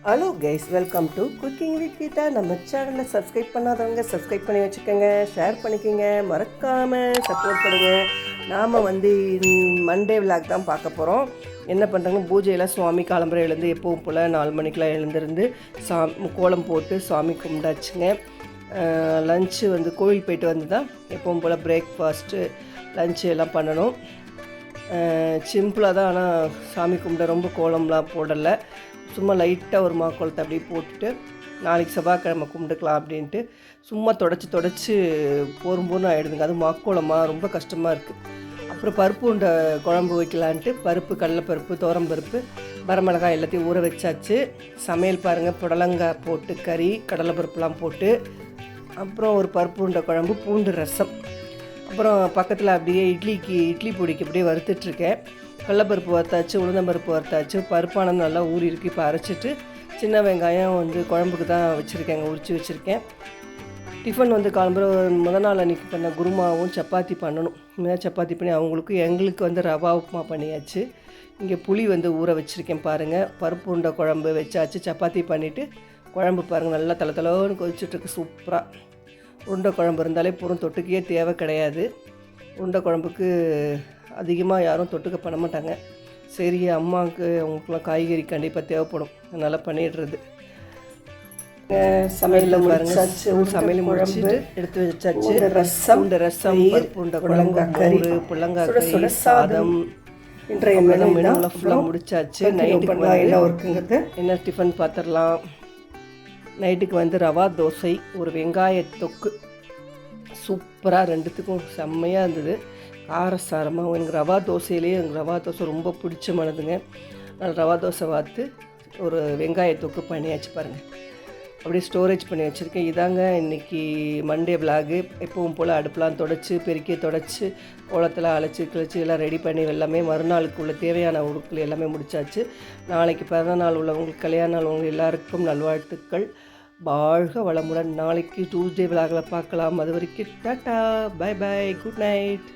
Hello guys, welcome to cooking with Geetha. நம்ம சேனலை subscribe பண்ணாதவங்க சப்ஸ்கிரைப் பண்ணி வச்சுக்கோங்க, ஷேர் பண்ணிக்கோங்க, மறக்காமல் சப்போர்ட் பண்ணுங்கள். நாம் மண்டே விளாக் தான் பார்க்க போகிறோம். என்ன பண்ணுறாங்க, பூஜையெல்லாம் சுவாமி காலம்பரை எழுந்து எப்பவும் போல் 4 மணிக்கெலாம் எழுந்திருந்து கோலம் போட்டு சுவாமி கும்பிட்டாச்சுங்க. லஞ்சு கோவில் போயிட்டு வந்து தான் எப்பவும் போல் பிரேக்ஃபாஸ்ட்டு லஞ்சு எல்லாம் பண்ணணும். சிம்பிளாக தான், ஆனால் சாமி கும்பிட ரொம்ப கோலம்லாம் போடலை. சும்மா லைட்டாக ஒரு மாக்கோலத்தை அப்படியே போட்டுட்டு நாளைக்கு செவ்வாய்க்கிழமை கும்பிட்டுக்கலாம் அப்படின்ட்டு சும்மா தொடச்சி போரும் ஆகிடுதுங்க. அது மாக்கோலமாக ரொம்ப கஷ்டமாக இருக்குது. அப்புறம் பருப்பு உண்டை குழம்பு வைக்கலான்ட்டு பருப்பு, கடலைப்பருப்பு, துவரம்பருப்பு, வரமிளகாய் எல்லாத்தையும் ஊற வச்சாச்சு. சமையல் பாருங்கள், புடலங்காய் போட்டு கறி, கடலைப்பருப்புலாம் போட்டு, அப்புறம் ஒரு பருப்பு உண்டை குழம்பு, பூண்டு ரசம். அப்புறம் பக்கத்தில் அப்படியே இட்லி பொடிக்கு அப்படியே வறுத்துட்ருக்கேன். கடலைப்பருப்பு வறுத்தாச்சு, உளுந்தம்பருப்பு வறுத்தாச்சு, பருப்பானது நல்லா ஊறி இருக்குது. இப்போ அரைச்சிட்டு சின்ன வெங்காயம் குழம்புக்கு தான் வச்சுருக்கேங்க, உரித்து வச்சுருக்கேன். டிஃபன் காலம்புற முதல் நாள் அன்றைக்கி பண்ண குருமாவும் சப்பாத்தி பண்ணணும். இனிமேல் சப்பாத்தி பண்ணி அவங்களுக்கு, எங்களுக்கு ரவா உப்புமா பண்ணியாச்சு. இங்கே புளி ஊற வச்சுருக்கேன் பாருங்கள். பருப்பு உருண்டை குழம்பு வச்சாச்சு. சப்பாத்தி பண்ணிவிட்டு குழம்பு பாருங்கள் நல்லா தளன்னு கொதிச்சுட்ருக்கு. சூப்பராக உருண்டை குழம்பு இருந்தாலே பூரம், தொட்டுக்கையே தேவை கிடையாது. உருண்டை குழம்புக்கு அதிகமாக யாரும் தொட்டுக்க பண்ண மாட்டாங்க. சரி, அம்மாவுக்கு அவங்களுக்குலாம் காய்கறி கண்டிப்பாக தேவைப்படும், அதனால் பண்ணிடுறது. சமையலில் பாருங்க, சமையல் முடிச்சுட்டு எடுத்து வச்சாச்சு. ரசம், பூண்டை குழம்பு, புள்ளங்காய் கறி, சாதம். இன்றைய மெனுலாம் ஃபுல்லாக முடிச்சாச்சு. நைட்டுக்கு என்ன டிஃபன் பார்த்துடலாம். நைட்டுக்கு ரவா தோசை, ஒரு வெங்காய தொக்கு. சூப்பராக, ரெண்டுத்துக்கும் செம்மையாக இருந்தது. காரசாரமாக எனக்கு ரவா தோசையிலேயே எனக்கு ரவா தோசை ரொம்ப பிடிச்சமானதுங்க. அதனால் ரவா தோசை வார்த்து ஒரு வெங்காய தொக்கு பண்ணியாச்சு பாருங்கள். அப்படியே ஸ்டோரேஜ் பண்ணி வச்சுருக்கேன். இதாங்க இன்றைக்கி மண்டே விலாகு. எப்பவும் போல் அடுப்பெலாம் பெருக்கி தொடச்சி கோலத்தில் அழைச்சி கிழிச்சி எல்லாம் ரெடி பண்ணி எல்லாமே மறுநாளுக்குள்ள தேவையான உருக்கள் எல்லாமே முடித்தாச்சு. நாளைக்கு பிறந்த நாள் உள்ளவங்களுக்கு, கல்யாண நாள் உள்ளவங்க எல்லாருக்கும் நல்வாழ்த்துக்கள். வாழ்க வளமுடன். நாளைக்கு டியூஸ்டே விலாகில் பார்க்கலாம். அது வரைக்கும் tata, bye bye, good night.